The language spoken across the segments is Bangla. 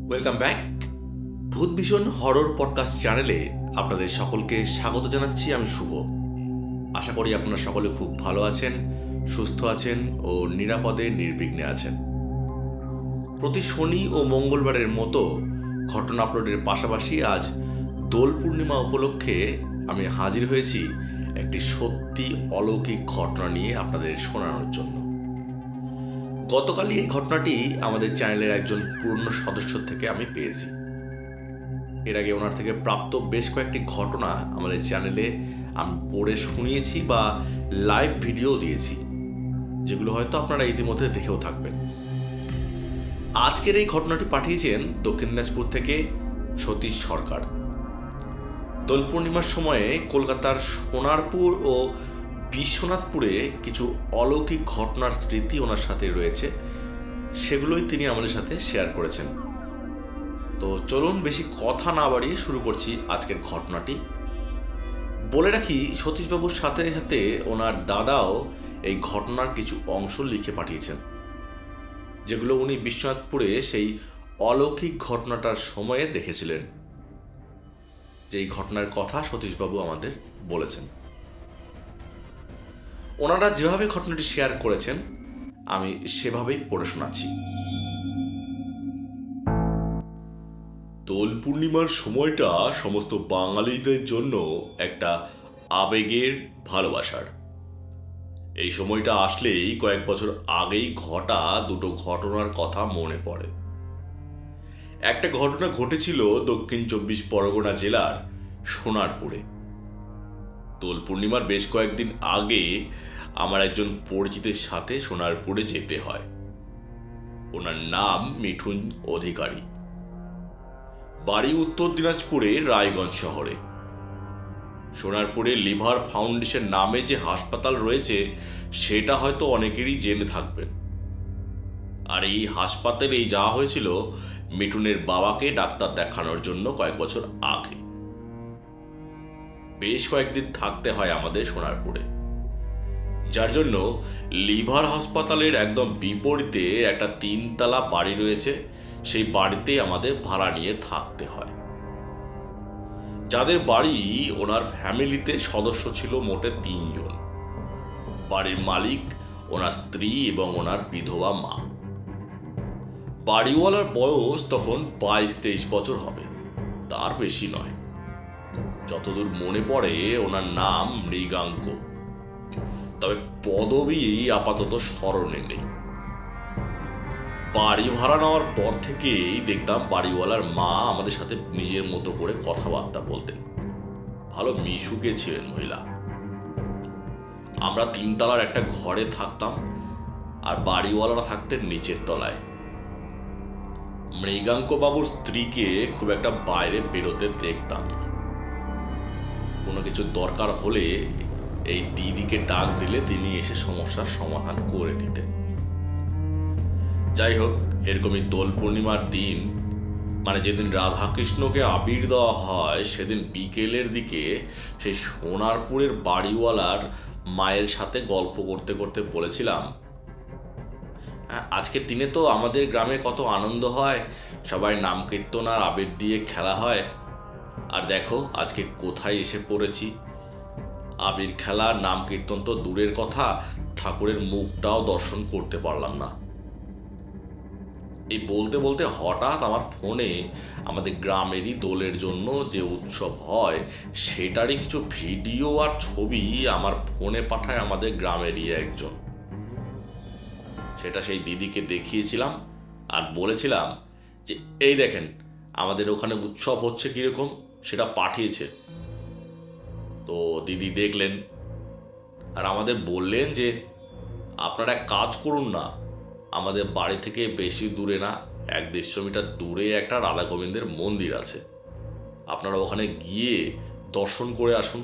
Welcome back. ভূত ভীষণ হরর পডকাস্ট চ্যানেলে আপনাদের সকলকে স্বাগত জানাচ্ছি। আমি শুভ। আশা করি আপনারা সকলে খুব ভালো আছেন, সুস্থ আছেন ও নিরাপদে নির্বিঘ্নে আছেন। প্রতি শনি ও মঙ্গলবারের মতো ঘটনা আপলোডের পাশাপাশি আজ দোল পূর্ণিমা উপলক্ষে আমি হাজির হয়েছি একটি সত্যি অলৌকিক ঘটনা নিয়ে আপনাদের শোনানোর জন্য। গতকালই এই ঘটনাটি আমাদের চ্যানেলের একজন পুরনো সদস্য থেকে আমি পেয়েছি। এর আগে ওনার থেকে প্রাপ্ত বেশ কয়েকটি ঘটনা আমাদের চ্যানেলে আমি পড়ে শুনিয়েছি বা লাইভ ভিডিও দিয়েছি, যেগুলো হয়তো আপনারা ইতিমধ্যে দেখেও থাকবেন। আজকের এই ঘটনাটি পাঠিয়েছেন দক্ষিণ দিনাজপুর থেকে সতীশ সরকার। দোল পূর্ণিমার সময়ে কলকাতার সোনারপুর ও বিশ্বনাথপুরে কিছু অলৌকিক ঘটনার স্মৃতি ওনার সাথে রয়েছে, সেগুলোই তিনি আমাদের সাথে শেয়ার করেছেন। তো চলুন বেশি কথা না বাড়িয়ে শুরু করছি আজকের ঘটনাটি। বলে রাখি, সতীশবাবুর সাথে সাথে ওনার দাদাও এই ঘটনার কিছু অংশ লিখে পাঠিয়েছেন, যেগুলো উনি বিশ্বনাথপুরে সেই অলৌকিক ঘটনাটার সময়ে দেখেছিলেন। যেই ঘটনার কথা সতীশবাবু আমাদের বলেছেন, ওনারা যেভাবে ঘটনাটি শেয়ার করেছেন আমি সেভাবেই পড়ে শোনাচ্ছি। দোল পূর্ণিমার সময়টা সমস্ত বাঙালিদের জন্য একটা আবেগের, ভালোবাসার। এই সময়টা আসলেই কয়েক বছর আগেই ঘটা দুটো ঘটনার কথা মনে পড়ে। একটা ঘটনা ঘটেছিল দক্ষিণ 24 পরগনা জেলার সোনারপুরে। দোল পূর্ণিমার বেশ কয়েকদিন আগে আমার একজন পরিচিতের সাথে সোনারপুরে যেতে হয়। ওনার নাম মিঠুন অধিকারী। বাড়ি উত্তর দিনাজপুরের রায়গঞ্জ শহরে। সোনারপুরে লিভার ফাউন্ডেশন নামে যে হাসপাতাল রয়েছে সেটা হয়তো অনেকেরই জেনে থাকবেন। আর এই হাসপাতালেই যাওয়া হয়েছিল মিঠুনের বাবাকে ডাক্তার দেখানোর জন্য কয়েক বছর আগে। বেশ কয়েকদিন থাকতে হয় আমাদের সোনারপুরে, যার জন্য লিভার হাসপাতালের একদম বিপরীতে একটা 3তলা বাড়ি রয়েছে। সেই বাড়িতে আমাদের ভাড়া নিয়ে থাকতে হয়। যাদের বাড়ি, ওনার ফ্যামিলিতে সদস্য ছিল মোটে 3 জন। বাড়ির মালিক, ওনার স্ত্রী এবং ওনার বিধবা মা। বাড়িওয়ালার বয়স তখন 22-23 বছর হবে, তার বেশি নয়। যতদূর মনে পড়ে ওনার নাম মৃগাঙ্ক, তবে পদবী আপাতত স্মরণে নেই। বাড়ি ভাড়া নেওয়ার পর থেকেই দেখতাম বাড়িওয়ালার মা আমাদের সাথে নিজের মতো করে কথাবার্তা বলতেন। ভালো মিশুকে ছিলেন মহিলা। আমরা 3তলার একটা ঘরে থাকতাম, আর বাড়িওয়ালারা থাকতেন নিচের তলায়। মৃগাঙ্ক বাবুর স্ত্রীকে খুব একটা বাইরে বেরোতে দেখতাম না। কোনো কিছু দরকার হলে এই দিদিকে ডাক দিলে তিনি এসে সমস্যার সমাধান করে দিতেন। যাই হোক, এরকমই দোল পূর্ণিমার দিন, মানে যেদিন রাধাকৃষ্ণকে আবির দেওয়া হয়, সেদিন বিকেলের দিকে সেই সোনারপুরের বাড়িওয়ালার মায়ের সাথে গল্প করতে করতে বলেছিলাম, আজকের দিনে তো আমাদের গ্রামে কত আনন্দ হয়, সবাই নাম কীর্তন আর আবির দিয়ে খেলা হয়। আর দেখো আজকে কোথায় এসে পড়েছি। আবির খেলা, নাম কীর্তন তো দূরের কথা, ঠাকুরের মুখটাও দর্শন করতে পারলাম না। এই বলতে বলতে হঠাৎ আমার ফোনে আমাদের গ্রামেরই দোলের জন্য যে উৎসব হয় সেটারই কিছু ভিডিও আর ছবি আমার ফোনে পাঠায় আমাদের গ্রামেরই একজন। সেটা সেই দিদিকে দেখিয়েছিলাম আর বলেছিলাম যে এই দেখেন আমাদের ওখানে উৎসব হচ্ছে কিরকম, সেটা পাঠিয়েছে। তো দিদি দেখলেন আর আমাদের বললেন যে আপনারা এক কাজ করুন না, আমাদের বাড়ি থেকে বেশি দূরে না, 100-150 মিটার দূরে একটা রাধা গোবিন্দের মন্দির আছে, আপনারা ওখানে গিয়ে দর্শন করে আসুন।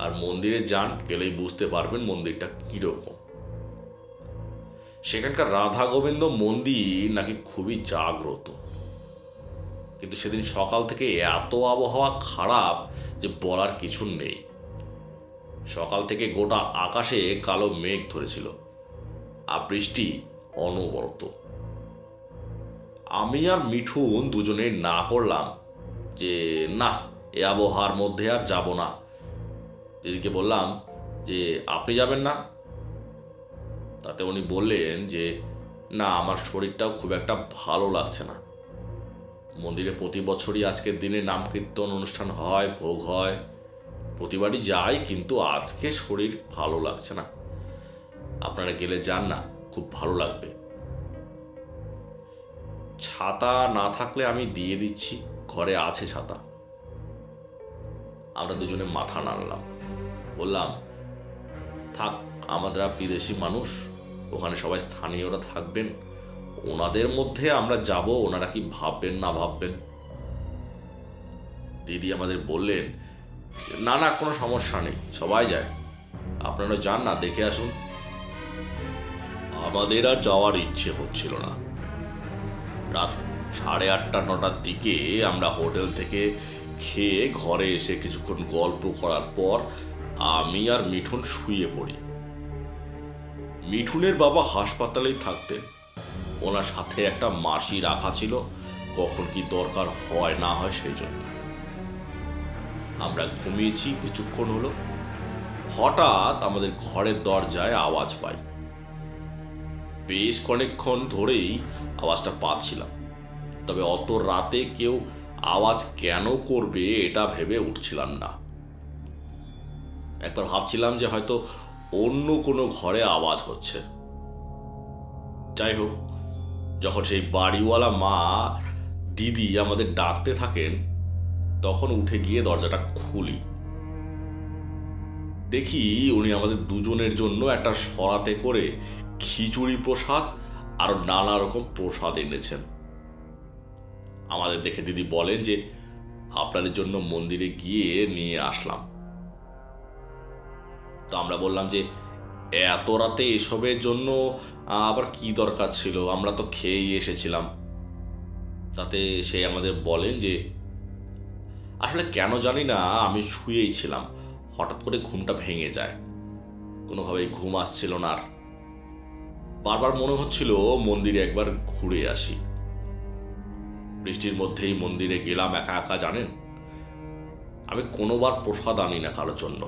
আর মন্দিরে যান, গেলেই বুঝতে পারবেন মন্দিরটা কীরকম। সেখানকার রাধা গোবিন্দ মন্দির নাকি খুবই জাগ্রত, কিন্তু সেদিন সকাল থেকে এত আবহাওয়া খারাপ যে বলার কিছু নেই। সকাল থেকে গোটা আকাশে কালো মেঘ ধরেছিল আর বৃষ্টি অনবরত। আমি আর মিঠুন দুজনেই না করলাম যে না, এ আবহাওয়ার মধ্যে আর যাব না। দিদিকে বললাম যে আপনি যাবেন না? তাতে উনি বললেন যে না, আমার শরীরটাও খুব একটা ভালো লাগছে না। মন্দিরে প্রতি বছরই আজকের দিনে নাম কীর্তন অনুষ্ঠান হয়, ভোগ হয়, প্রতিবারই যাই, কিন্তু আজকে শরীর ভালো লাগছে না। আপনারা গেলে যান না, খুব ভালো লাগবে। ছাতা না থাকলে আমি দিয়ে দিচ্ছি, ঘরে আছে ছাতা। আমরা দুজনে মাথা নাড়লাম, বললাম থাক, আমরা বিদেশি মানুষ, ওখানে সবাই স্থানীয়রা থাকবেন, ওনাদের মধ্যে আমরা যাব, ওনারা কি ভাববেন না ভাববেন। দিদি আমাদের বললেন না না, কোনো সমস্যা নেই, সবাই যায়, আপনারা যান না, দেখে আসুন। আমাদের আর যাওয়ার ইচ্ছে হচ্ছিল না। রাত 8:30-9টার দিকে আমরা হোটেল থেকে খেয়ে ঘরে এসে কিছুক্ষণ গল্প করার পর আমি আর মিঠুন শুয়ে পড়ি। মিঠুনের বাবা হাসপাতালেই থাকতেন, ওনার সাথে একটা মাসি রাখা ছিল, কখন কি দরকার হয় না হয় সেই জন্য। আমরা ঘুমিয়েছি কিছুক্ষণ হলো, হঠাৎ আমাদের ঘরের দরজায় আওয়াজ পাই। বেশ কয়েকক্ষণ ধরেই আওয়াজটা পাচ্ছিলাম, তবে অত রাতে কেউ আওয়াজ কেন করবে এটা ভেবে উঠছিলাম না। একবার ভাবছিলাম যে হয়তো অন্য কোনো ঘরে আওয়াজ হচ্ছে। যাই হোক, যখন সেই বাড়িওয়ালা মা দিদি আমাদের ডাকতে থাকেন, তখন উঠে গিয়ে দরজাটা খুলি। দেখি উনি আমাদের দুজনের জন্য একটা সরাতে করে খিচুড়ি প্রসাদ আর নানা রকম প্রসাদ এনেছেন। আমাদের দেখে দিদি বলেন যে আপনাদের জন্য মন্দিরে গিয়ে নিয়ে আসলাম। তো আমরা বললাম যে এত রাতে এসবের জন্য আবার কি দরকার ছিল, আমরা তো খেয়েই এসেছিলাম। তাতে সে আমাদের বলেন যে আসলে কেন জানি না, আমি শুয়েই ছিলাম, হঠাৎ করে ঘুমটা ভেঙে যায়, কোনোভাবেই ঘুম আসছিল না, আর বারবার মনে হচ্ছিল মন্দিরে একবার ঘুরে আসি। বৃষ্টির মধ্যেই মন্দিরে গেলাম একা একা। জানেন, আমি কোনোবার প্রসাদ আনি না কারোর জন্য,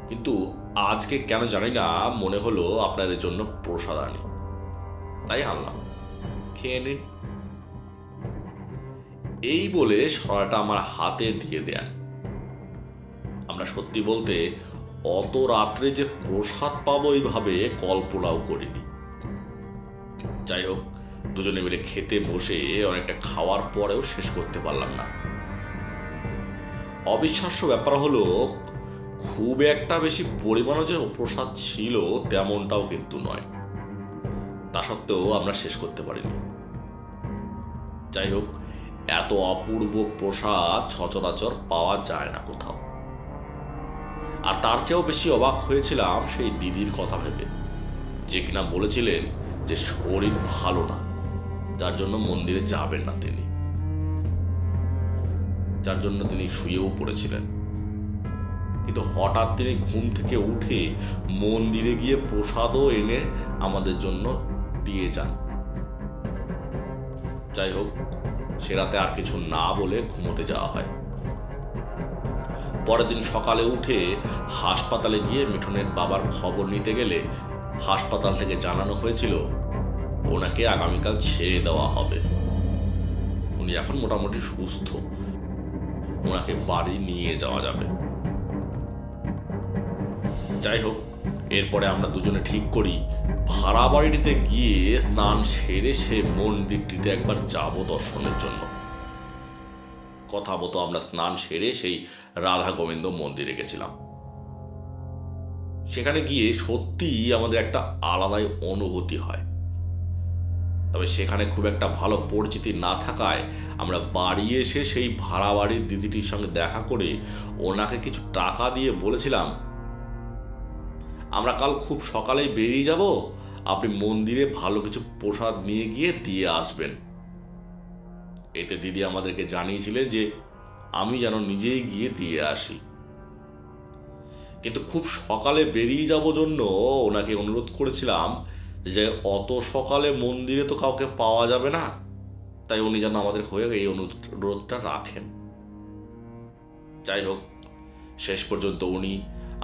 কিন্তু আজকে কেন জানি না মনে হলো আপনাদের জন্য প্রসাদ আনি, তাই আনলাম, খেয়ে নিন। এই বলে সরাটা আমার হাতে দিয়ে দেন। আমরা সত্যি বলতে অত রাত্রে যে প্রসাদ পাবো এইভাবে কল্পনাও করিনি। যাই হোক, দুজনে মিলে খেতে বসে অনেকটা খাওয়ার পরেও শেষ করতে পারলাম না। অবিশ্বাস্য ব্যাপার হলো, খুব একটা বেশি পরিমাণও যে প্রসাদ ছিল তেমনটাও কিন্তু নয়। তা সত্ত্বেও আমরা শেষ করতে পারিনি। যাই হোক, এত অপূর্ব প্রসাদ সচরাচর পাওয়া যায় না কোথাও। আর তার চেয়েও বেশি অবাক হয়েছিলাম সেই দিদির কথা ভেবে, যে কিনা বলেছিলেন যে শরীর ভালো না, যার জন্য মন্দিরে যাবেন না তিনি, যার জন্য তিনি শুয়েও পড়েছিলেন। কিন্তু হঠাৎ তিনি ঘুম থেকে উঠে মন্দিরে গিয়ে প্রসাদও এনে আমাদের জন্য দিয়ে যান। যাই হোক, সে রাতে আর কিছু না বলে ঘুমোতে যাওয়া হয়। পরের দিন সকালে উঠে হাসপাতালে গিয়ে মিঠুনের বাবার খবর নিতে গেলে হাসপাতাল থেকে জানানো হয়েছিল ওনাকে আগামীকাল ছেড়ে দেওয়া হবে। উনি এখন মোটামুটি সুস্থ, ওনাকে বাড়ি নিয়ে যাওয়া যাবে। যাই হোক, এরপরে আমরা দুজনে ঠিক করি ভাড়া বাড়িটিতে গিয়ে স্নান সেরে সে মন্দিরটিতে একবার যাব দর্শনের জন্য। কথা মতো আমরা স্নান সেরে সেই রাধা গোবিন্দ মন্দিরে গেছিলাম। সেখানে গিয়ে সত্যিই আমাদের একটা আলাদাই অনুভূতি হয়। তবে সেখানে খুব একটা ভালো পরিচিতি না থাকায় আমরা বাড়ি এসে সেই ভাড়া বাড়ির দিদিটির সঙ্গে দেখা করে ওনাকে কিছু টাকা দিয়ে বলেছিলাম আমরা কাল খুব সকালেই বেরিয়ে যাব, আপনি মন্দিরে ভালো কিছু প্রসাদ নিয়ে গিয়ে দিয়ে আসবেন। এতে দিদি আমাদেরকে জানিয়েছিলেন যে আমি যেন নিজেই গিয়ে দিয়ে আসি। কিন্তু খুব সকালে বেরিয়ে যাব জন্য ওনাকে অনুরোধ করেছিলাম যে অত সকালে মন্দিরে তো কাউকে পাওয়া যাবে না, তাই উনি যেন আমাদের হয়ে এই অনুরোধটা রাখেন। যাই হোক, শেষ পর্যন্ত উনি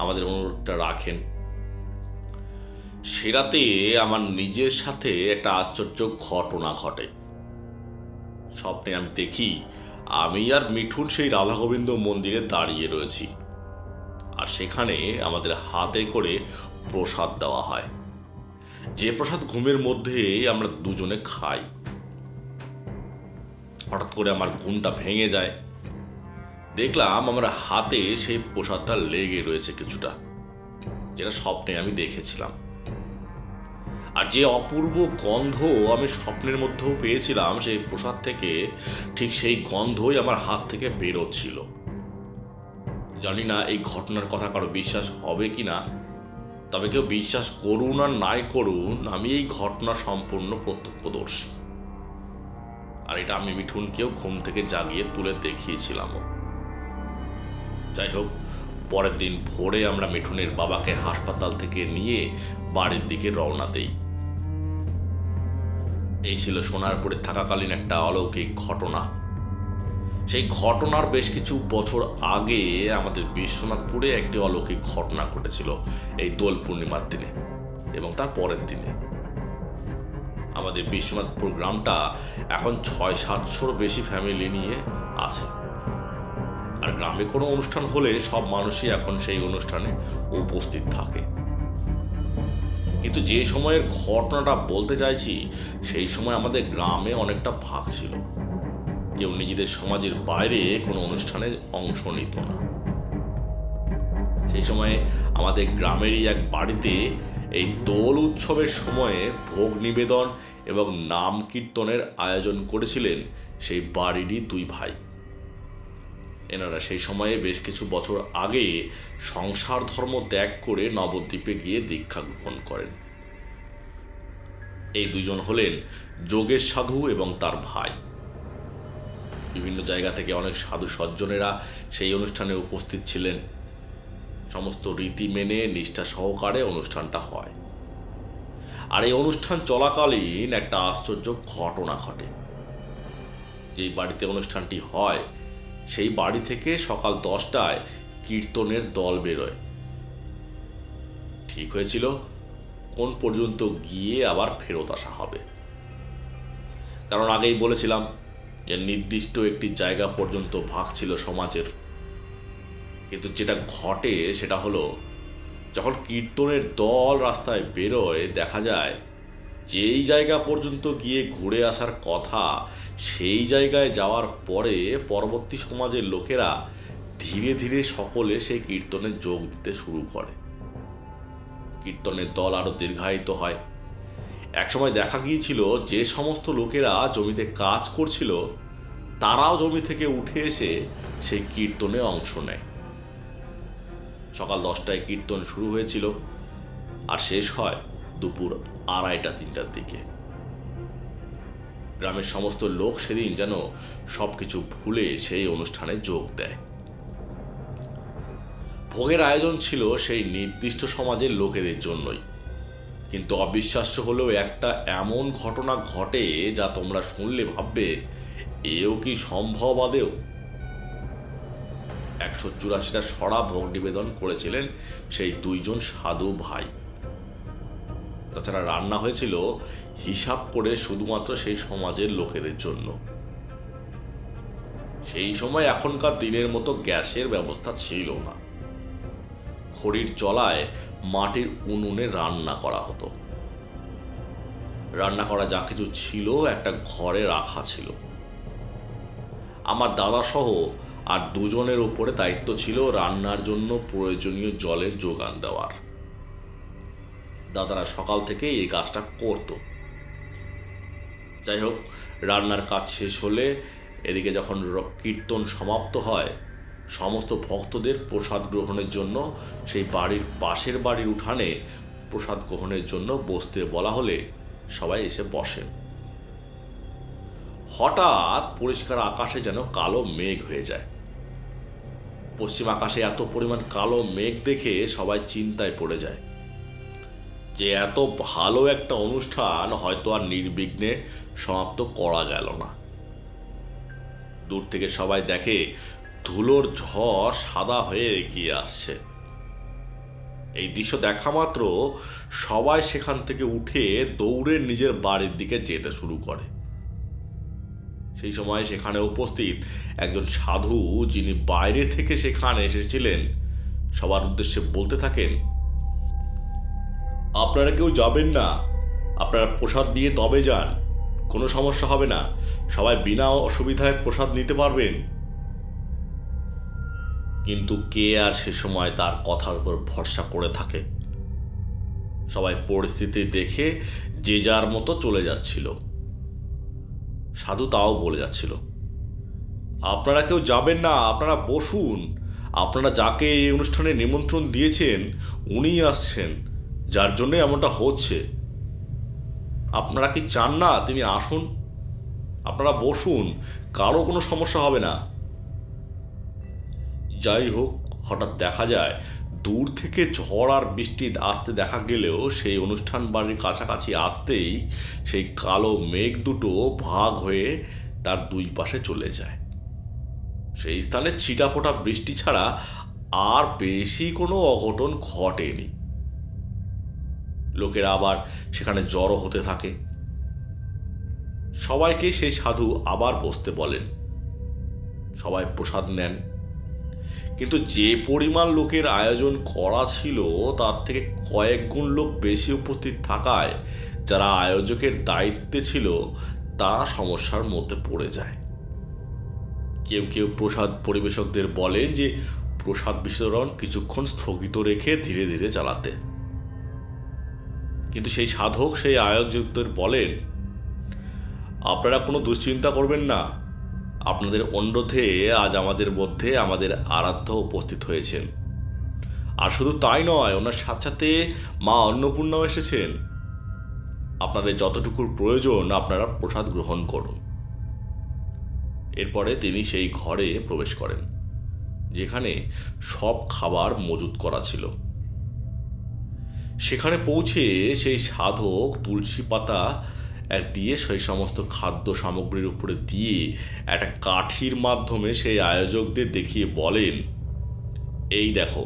আমাদের অনুরোধটা রাখেন। সে রাতে আমার নিজের সাথে একটা আশ্চর্য ঘটনা ঘটে। স্বপ্নে আমি দেখি আমি আর মিঠুন সেই রাধা গোবিন্দ মন্দিরে দাঁড়িয়ে রয়েছি, আর সেখানে আমাদের হাতে করে প্রসাদ দেওয়া হয়, যে প্রসাদ ঘুমের মধ্যে আমরা দুজনে খাই। হঠাৎ করে আমার ঘুমটা ভেঙে যায়, দেখলাম আমার হাতে সেই প্রসাদটা লেগে রয়েছে কিছুটা, যেটা স্বপ্নে আমি দেখেছিলাম। আর যে অপূর্ব গন্ধ আমি স্বপ্নের মধ্যেও পেয়েছিলাম সেই প্রসাদ থেকে, ঠিক সেই গন্ধই আমার হাত থেকে বেরোচ্ছিল। জানি না এই ঘটনার কথা কারো বিশ্বাস হবে কি না, তবে কেউ বিশ্বাস করুন আর নাই করুন, আমি এই ঘটনা সম্পূর্ণ প্রত্যক্ষদর্শী। আর এটা আমি মিঠুনকেও ঘুম থেকে জাগিয়ে তুলে দেখিয়েছিলামও। যাই হোক, পরের দিন ভোরে আমরা মিঠুনের বাবাকে হাসপাতাল থেকে নিয়ে বাড়ির দিকে রওনা দেই। এই ছিল সোনারপুরে থাকাকালীন একটা অলৌকিক ঘটনা। সেই ঘটনার বেশ কিছু বছর আগে আমাদের বিশ্বনাথপুরে একটি অলৌকিক ঘটনা ঘটেছিল এই দোল পূর্ণিমার দিনে এবং তার পরের দিনে। আমাদের বিশ্বনাথপুর গ্রামটা এখন 600-700 বেশি ফ্যামিলি নিয়ে আছে। আর গ্রামে কোনো অনুষ্ঠান হলে সব মানুষই এখন সেই অনুষ্ঠানে উপস্থিত থাকে। কিন্তু যে সময়ের ঘটনাটা বলতে চাইছি, সেই সময় আমাদের গ্রামে অনেকটা ভাগ ছিল। কেউ নিজেদের সমাজের বাইরে কোনো অনুষ্ঠানে অংশ নিত না। সেই সময়ে আমাদের গ্রামেরই এক বাড়িতে এই দোল উৎসবের সময়ে ভোগ নিবেদন এবং নাম কীর্তনের আয়োজন করেছিলেন সেই বাড়িরই দুই ভাই। এনারা সেই সময়ে বেশ কিছু বছর আগে সংসার ধর্ম ত্যাগ করে নবদ্বীপে গিয়ে দীক্ষা গ্রহণ করেন। এই দুজন হলেন যোগেশ সাধু এবং তার ভাই। বিভিন্ন জায়গা থেকে অনেক সাধু সজ্জনেরা সেই অনুষ্ঠানে উপস্থিত ছিলেন। সমস্ত রীতি মেনে নিষ্ঠা সহকারে অনুষ্ঠানটা হয়। আর এই অনুষ্ঠান চলাকালীন একটা আশ্চর্য ঘটনা ঘটে। যেই বাড়িতে অনুষ্ঠানটি হয় সেই বাড়ি থেকে সকাল 10টায় কীর্তনের দল বেরোয়। ঠিক হয়েছিল কোন পর্যন্ত গিয়ে আবার ফেরত আসা হবে, কারণ আগেই বলেছিলাম যে নির্দিষ্ট একটি জায়গা পর্যন্ত ভাগ ছিল সমাজের। কিন্তু যেটা ঘটে সেটা হলো, যখন কীর্তনের দল রাস্তায় বেরোয় দেখা যায় যেই জায়গা পর্যন্ত গিয়ে ঘুরে আসার কথা, সেই জায়গায় যাওয়ার পরে পরবর্তী সমাজের লোকেরা ধীরে ধীরে সকলে সেই কীর্তনে যোগ দিতে শুরু করে। কীর্তনের দল আরো দীর্ঘায়িত হয়। একসময় দেখা গিয়েছিল যে সমস্ত লোকেরা জমিতে কাজ করছিল তারাও জমি থেকে উঠে এসে সেই কীর্তনে অংশ নেয়। সকাল 10টায় কীর্তন শুরু হয়েছিল আর শেষ হয় দুপুর 2:30-3টার দিকে। গ্রামের সমস্ত লোক সেদিন যেন সবকিছু ভুলে সেই অনুষ্ঠানে যোগ দেয়। ভোগের আয়োজন ছিল সেই নির্দিষ্ট সমাজের লোকেদের জন্যই, কিন্তু অবিশ্বাস্য হলেও একটা এমন ঘটনা ঘটে যা তোমরা শুনলে ভাববে এও কি সম্ভব আদেও। 184টা সরা ভোগ নিবেদন করেছিলেন সেই দুইজন সাধু ভাই। তাছাড়া রান্না হয়েছিল হিসাব করে শুধুমাত্র সেই সমাজের লোকেদের জন্য। সেই সময় এখনকার দিনের মতো গ্যাসের ব্যবস্থা ছিল না। খড়ির চলায় মাটির উনুনে রান্না করা হতো। রান্না করা যা কিছু ছিল একটা ঘরে রাখা ছিল। আমার দাদা সহ আর দুজনের উপরে দায়িত্ব ছিল রান্নার জন্য প্রয়োজনীয় জলের যোগান দেওয়ার। দাদারা সকাল থেকে এই কাজটা করত। যাই হোক, রান্নার কাজ শেষ হলে এদিকে যখন কীর্তন সমাপ্ত হয়, সমস্ত ভক্তদের প্রসাদ গ্রহণের জন্য সেই বাড়ির পাশের বাড়ির উঠানে প্রসাদ গ্রহণের জন্য বসতে বলা হলে সবাই এসে বসেন। হঠাৎ পরিষ্কার আকাশে যেন কালো মেঘ হয়ে যায়। পশ্চিম আকাশে এত পরিমাণ কালো মেঘ দেখে সবাই চিন্তায় পড়ে যায়। যে এত ভালো একটা অনুষ্ঠান হয়তো আর নির্বিঘ্নে সমাপ্ত করা গেল না। দূর থেকে সবাই দেখে ধুলোর ঝড় সাদা হয়ে এগিয়ে আসছে। এই দৃশ্য দেখা মাত্র সবাই সেখান থেকে উঠে দৌড়ে নিজের বাড়ির দিকে যেতে শুরু করে। সেই সময় সেখানে উপস্থিত একজন সাধু, যিনি বাইরে থেকে সেখানে এসেছিলেন, সবার উদ্দেশ্যে বলতে থাকেন, আপনারা কেউ যাবেন না, আপনারা প্রসাদ নিয়ে তবে যান, কোনো সমস্যা হবে না, সবাই বিনা অসুবিধায় প্রসাদ নিতে পারবেন। কিন্তু কে আর সে সময় তার কথার উপর ভরসা করে থাকে? সবাই পরিস্থিতি দেখে যে যার মতো চলে যাচ্ছিল। সাধু তাও বলে যাচ্ছিল, আপনারা কেউ যাবেন না, আপনারা বসুন, আপনারা যাকে এই অনুষ্ঠানে নিমন্ত্রণ দিয়েছেন উনিই আসছেন, যার জন্য এমনটা হচ্ছে। আপনারা কি চান না তিনি আসুন? আপনারা বসুন, কারো কোনো সমস্যা হবে না। যাই হোক, হঠাৎ দেখা যায় দূর থেকে ঝড় আর বৃষ্টি আসতে দেখা গেলেও সেই অনুষ্ঠান বাড়ির কাছাকাছি আসতেই সেই কালো মেঘ দুটো ভাগ হয়ে তার দুই পাশে চলে যায়। সেই স্থানে ছিটাফোঁটা বৃষ্টি ছাড়া আর বেশি কোনো অঘটন ঘটেনি। লোকেরা আবার সেখানে জড়ো হতে থাকে। সবাইকে সেই সাধু আবার বসতে বলেন। সবাই প্রসাদ নেন। কিন্তু যে পরিমাণ লোকের আয়োজন করা ছিল তার থেকে কয়েক গুণ লোক বেশি উপস্থিত থাকায় যারা আয়োজকের দায়িত্বে ছিল তারা সমস্যার মধ্যে পড়ে যায়। কেউ কেউ প্রসাদ পরিবেশকদের বলেন যে প্রসাদ বিতরণ কিছুক্ষণ স্থগিত রেখে ধীরে ধীরে চালাতে। কিন্তু সেই সাধক সেই আয়োজকদের বলেন, আপনারা কোনো দুশ্চিন্তা করবেন না, আপনাদের অনুরোধে আজ আমাদের মধ্যে আমাদের আরাধ্য উপস্থিত হয়েছেন। আর শুধু তাই নয়, ওনার সাথে সাথে মা অন্নপূর্ণাও এসেছেন। আপনাদের যতটুকুর প্রয়োজন আপনারা প্রসাদ গ্রহণ করুন। এরপরে তিনি সেই ঘরে প্রবেশ করেন যেখানে সব খাবার মজুত করা ছিল। সেখানে পৌঁছে সেই সাধক তুলসী পাতা দিয়ে সেই সমস্ত খাদ্য সামগ্রীর উপরে দিয়ে একটা কাঠির মাধ্যমে সেই আয়োজকদের দেখিয়ে বলেন, এই দেখো,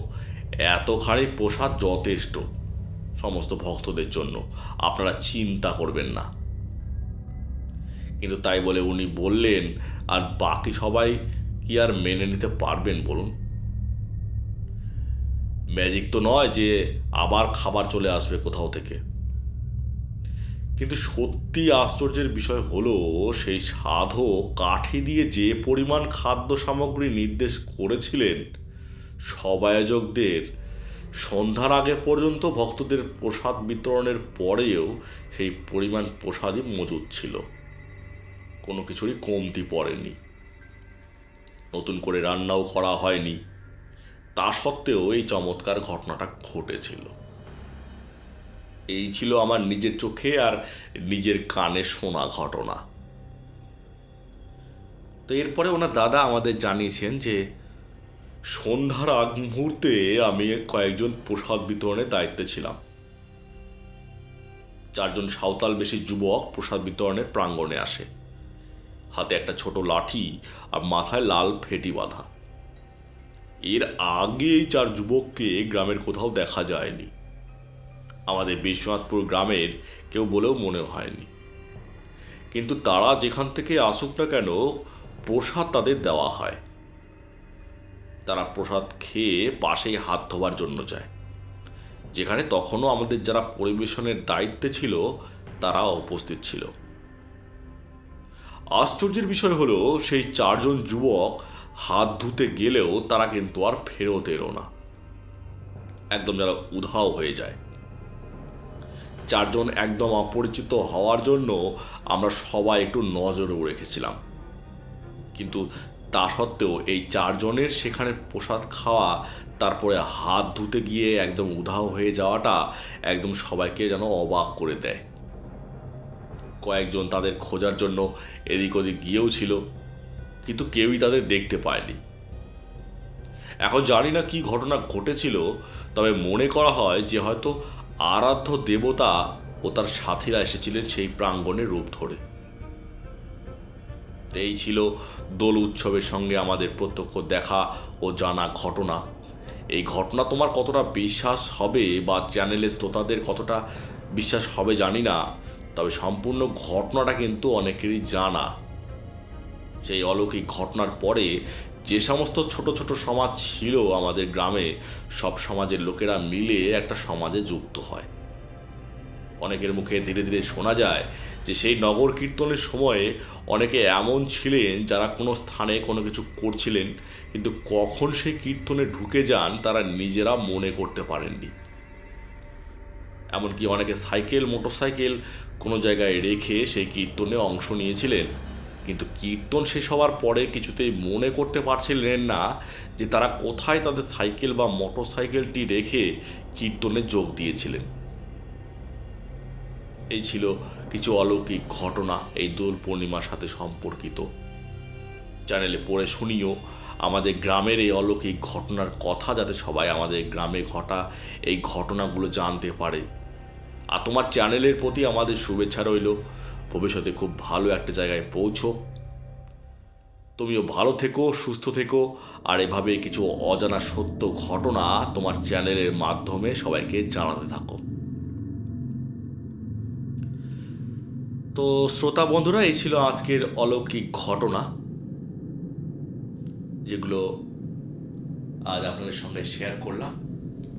এতখানি প্রসাদ যথেষ্ট সমস্ত ভক্তদের জন্য, আপনারা চিন্তা করবেন না। কিন্তু তাই বলে উনি বললেন, আর বাকি সবাই কি আর মেনে নিতে পারবেন বলুন? ম্যাজিক তো নয় যে আবার খাবার চলে আসবে কোথাও থেকে। কিন্তু সত্যি আশ্চর্যের বিষয় হলো, সেই সাধক কাঠি দিয়ে যে পরিমাণ খাদ্য সামগ্রী নির্দেশ করেছিলেন, সব আয়োজকদের সন্ধ্যার আগে পর্যন্ত ভক্তদের প্রসাদ বিতরণের পরেও সেই পরিমাণ প্রসাদই মজুদ ছিল। কোনো কিছুরই কমতি পড়েনি। নতুন করে রান্নাও করা হয়নি। তা সত্ত্বেও এই চমৎকার ঘটনাটা ঘটেছিল। এই ছিল আমার নিজের চোখে আর নিজের কানে শোনা ঘটনা। তো এরপরে ওনার দাদা আমাদের জানিয়েছেন যে সন্ধ্যার আগ মুহূর্তে আমি কয়েকজন প্রসাদ বিতরণের দায়িত্বে ছিলাম। 4 জন সাঁওতাল বেশি যুবক প্রসাদ বিতরণের প্রাঙ্গণে আসে। হাতে একটা ছোট লাঠি আর মাথায় লাল ফেটি বাঁধা। এর আগে এই 4 যুবককে গ্রামের কোথাও দেখা যায়নি। আমাদের বিশ্বনাথপুর গ্রামের কেউ বলেও মনে হয়নি। কিন্তু তারা যেখান থেকে আসুক না কেন, প্রসাদ তাদের দেওয়া হয়। তারা প্রসাদ খেয়ে পাশেই হাত ধোবার জন্য যায়, যেখানে তখনও আমাদের যারা পরিবেশনের দায়িত্বে ছিল তারা উপস্থিত ছিল। আশ্চর্যের বিষয় হলো, সেই 4 জন যুবক হাত ধুতে গেলেও তারা কিন্তু আর ফেরত এলো না। একদম যারা উধাও হয়ে যায়। 4 জন একদম অপরিচিত হওয়ার জন্য আমরা সবাই একটু নজরও রেখেছিলাম। কিন্তু তা সত্ত্বেও এই 4 জনের সেখানে প্রসাদ খাওয়া, তারপরে হাত ধুতে গিয়ে একদম উধাও হয়ে যাওয়াটা একদম সবাইকে যেন অবাক করে দেয়। কয়েকজন তাদের খোঁজার জন্য এদিক ওদিক গিয়েও ছিল, কিন্তু কেউই তাদের দেখতে পায়নি। এখন জানি না কি ঘটনা ঘটেছিল, তবে মনে করা হয় যে হয়তো আরাধ্য দেবতা ও তার সাথীরা এসেছিলেন সেই প্রাঙ্গণে রূপ ধরে। এই ছিল দোল উৎসবের সঙ্গে আমাদের প্রত্যক্ষ দেখা ও জানা ঘটনা। এই ঘটনা তোমার কতটা বিশ্বাস হবে বা চ্যানেলের শ্রোতাদের কতটা বিশ্বাস হবে জানি না, তবে সম্পূর্ণ ঘটনাটা কিন্তু অনেকেরই জানা। সেই অলৌকিক ঘটনার পরে যে সমস্ত ছোট ছোট সমাজ ছিল আমাদের গ্রামে, সব সমাজের লোকেরা মিলে একটা সমাজে যুক্ত হয়। অনেকের মুখে ধীরে ধীরে শোনা যায় যে সেই নগর কীর্তনের সময়ে অনেকে এমন ছিলেন যারা কোনো স্থানে কোনো কিছু করছিলেন, কিন্তু কখন সেই কীর্তনে ঢুকে যান তারা নিজেরা মনে করতে পারেননি। এমনকি অনেকে সাইকেল, মোটরসাইকেল কোনো জায়গায় রেখে সেই কীর্তনে অংশ নিয়েছিলেন, কিন্তু কীর্তন শেষ হওয়ার পরে কিছুতেই মনে করতে পারছিলেন না যে তারা কোথায় তাদের সাইকেল বা মোটরসাইকেলটি রেখে কীর্তনে যোগ দিয়েছিলেন। এই ছিল কিছু অলৌকিক ঘটনা এই দোল পূর্ণিমার সাথে সম্পর্কিত। চ্যানেলে পড়ে শুনিও আমাদের গ্রামের এই অলৌকিক ঘটনার কথা, যাতে সবাই আমাদের গ্রামে ঘটা এই ঘটনাগুলো জানতে পারে। আর তোমার চ্যানেলের প্রতি আমাদের শুভেচ্ছা রইল, ভবিষ্যতে খুব ভালো একটা জায়গায় পৌঁছো। তুমিও ভালো থেকো, সুস্থ থেকো, আর এভাবে কিছু অজানা সত্য ঘটনা তোমার চ্যানেলের মাধ্যমে সবাইকে জানাতে থাকো। তো শ্রোতা বন্ধুরা, এই ছিল আজকের অলৌকিক ঘটনা, যেগুলো আজ আপনাদের সঙ্গে শেয়ার করলাম।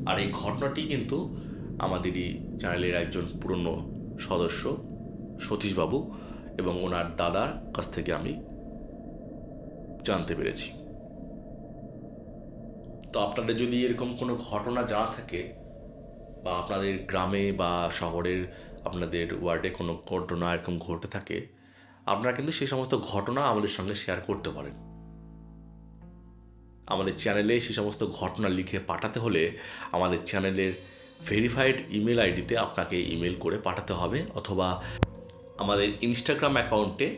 আর এই ঘটনাটি কিন্তু আমাদেরই চ্যানেলের একজন পুরনো সদস্য সতীশবাবু এবং ওনার দাদার কাছ থেকে আমি জানতে পেরেছি। তো আপনাদের যদি এরকম কোনো ঘটনা জানা থাকে, বা আপনাদের গ্রামে বা শহরের আপনাদের ওয়ার্ডে কোনো ঘটনা এরকম ঘটে থাকে, আপনারা কিন্তু সেই সমস্ত ঘটনা আমাদের সঙ্গে শেয়ার করতে পারেন। আমাদের চ্যানেলে সেই সমস্ত ঘটনা লিখে পাঠাতে হলে আমাদের চ্যানেলের ভেরিফাইড ইমেল আইডিতে আপনাকে ইমেল করে পাঠাতে হবে, অথবা আমাদের ইনস্টাগ্রাম অ্যাকাউন্টে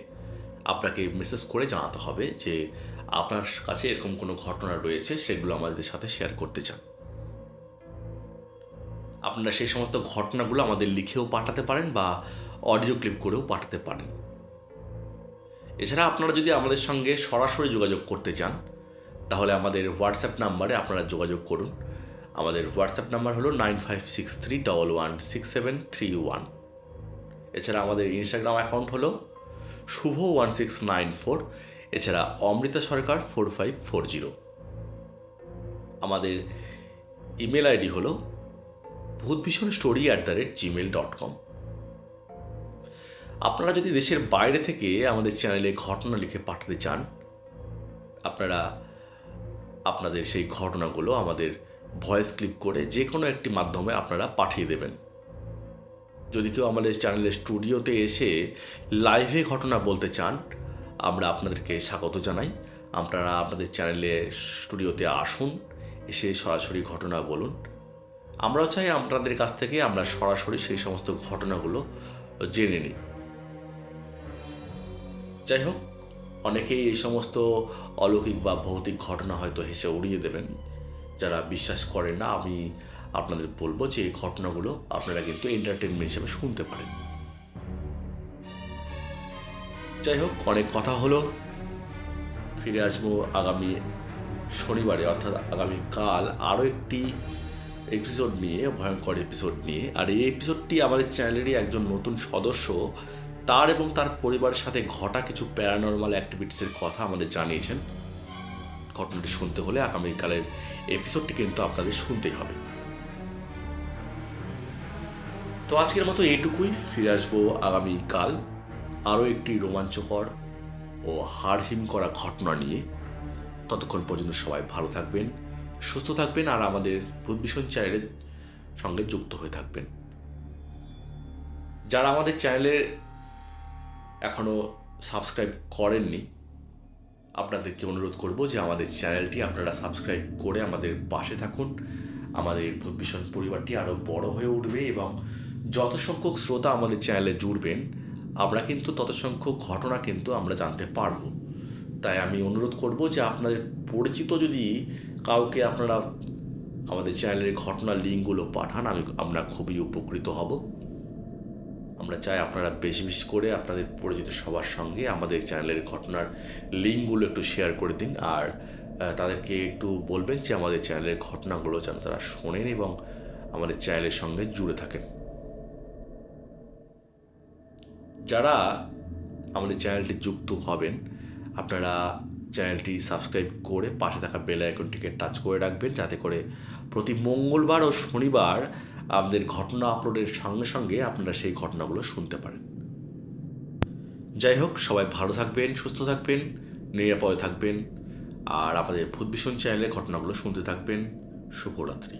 আপনাকে মেসেজ করে জানাতে হবে যে আপনার কাছে এরকম কোনো ঘটনা রয়েছে, সেগুলো আমাদের সাথে শেয়ার করতে চান। আপনারা সেই সমস্ত ঘটনাগুলো আমাদের লিখেও পাঠাতে পারেন বা অডিও ক্লিপ করেও পাঠাতে পারেন। এছাড়া আপনারা যদি আমাদের সঙ্গে সরাসরি যোগাযোগ করতে চান, তাহলে আমাদের হোয়াটসঅ্যাপ নাম্বারে আপনারা যোগাযোগ করুন। আমাদের হোয়াটসঅ্যাপ নাম্বার হলো 9563116731। এছাড়া আমাদের ইনস্টাগ্রাম অ্যাকাউন্ট হলো শুভ1694। এছাড়া অমৃতা সরকার 4540। আমাদের ইমেল আইডি হলো bhutbhishonstory@gmail.com। আপনারা যদি দেশের বাইরে থেকে আমাদের চ্যানেলে ঘটনা লিখে পাঠাতে চান, আপনারা আপনাদের সেই ঘটনাগুলো আমাদের ভয়েস ক্লিপ করে যে কোনো একটি মাধ্যমে আপনারা পাঠিয়ে দেবেন। যদি কেউ আমাদের চ্যানেলের স্টুডিওতে এসে লাইভে ঘটনা বলতে চান, আমরা আপনাদেরকে স্বাগত জানাই। আপনারা আপনাদের চ্যানেলে স্টুডিওতে আসুন, এসে সরাসরি ঘটনা বলুন। আমরাও চাই আপনাদের কাছ থেকে আমরা সরাসরি সেই সমস্ত ঘটনাগুলো জেনে নিই। যাই হোক, অনেকেই এই সমস্ত অলৌকিক বা ভৌতিক ঘটনা হয়তো হেসে উড়িয়ে দেবেন। যারা বিশ্বাস করেন না, আমি আপনাদের বলবো যে এই ঘটনাগুলো আপনারা কিন্তু এন্টারটেনমেন্ট হিসেবে শুনতে পারেন। যাই হোক, অনেক কথা হলো। ফিরে আসবো আগামী শনিবারে, অর্থাৎ আগামীকাল আরও একটি এপিসোড নিয়ে, ভয়ঙ্কর এপিসোড নিয়ে। আর এই এপিসোডটি আমাদের চ্যানেলেরই একজন নতুন সদস্য তার এবং তার পরিবারের সাথে ঘটা কিছু প্যারানর্মাল অ্যাক্টিভিটিসের কথা আমাদের জানিয়েছেন। ঘটনাটি শুনতে হলে আগামীকালের এপিসোডটি কিন্তু আপনাদের শুনতেই হবে। তো আজকের মতো এইটুকুই। ফিরে আসবো আগামীকাল আরও একটি রোমাঞ্চকর ও হাড়হিম করা ঘটনা নিয়ে। ততক্ষণ পর্যন্ত সবাই ভালো থাকবেন, সুস্থ থাকবেন, আর আমাদের ভূতভীষণ চ্যানেলের সঙ্গে যুক্ত হয়ে থাকবেন। যারা আমাদের চ্যানেলের এখনও সাবস্ক্রাইব করেননি, আপনাদেরকে অনুরোধ করব যে আমাদের চ্যানেলটি আপনারা সাবস্ক্রাইব করে আমাদের পাশে থাকুন। আমাদের ভূতভীষণ পরিবারটি আরও বড় হয়ে উঠবে, এবং যত সংখ্যক শ্রোতা আমাদের চ্যানেলে জুড়বেন, আমরা কিন্তু তত সংখ্যক ঘটনা কিন্তু আমরা জানতে পারব। তাই আমি অনুরোধ করব যে আপনাদের পরিচিত যদি কাউকে আপনারা আমাদের চ্যানেলের ঘটনার লিঙ্কগুলো পাঠান, আমরা খুবই উপকৃত হব। আমরা চাই আপনারা বেশি বেশি করে আপনাদের পরিচিত সবার সঙ্গে আমাদের চ্যানেলের ঘটনার লিঙ্কগুলো একটু শেয়ার করে দিন, আর তাদেরকে একটু বলবেন যে আমাদের চ্যানেলের ঘটনাগুলো যেন তারা শোনেন এবং আমাদের চ্যানেলের সঙ্গে জুড়ে থাকেন। যারা আমাদের চ্যানেলটি যুক্ত হবেন, আপনারা চ্যানেলটি সাবস্ক্রাইব করে পাশে থাকা বেল আইকনটিকে টাচ করে রাখবেন, যাতে করে প্রতি মঙ্গলবার ও শনিবার আমাদের ঘটনা আপলোডের সঙ্গে সঙ্গে আপনারা সেই ঘটনাগুলো শুনতে পারেন। যাই হোক, সবাই ভালো থাকবেন, সুস্থ থাকবেন, নিরাপদে থাকবেন, আর আমাদের ভূত ভীষণ চ্যানেলের ঘটনাগুলো শুনতে থাকবেন। শুভরাত্রি।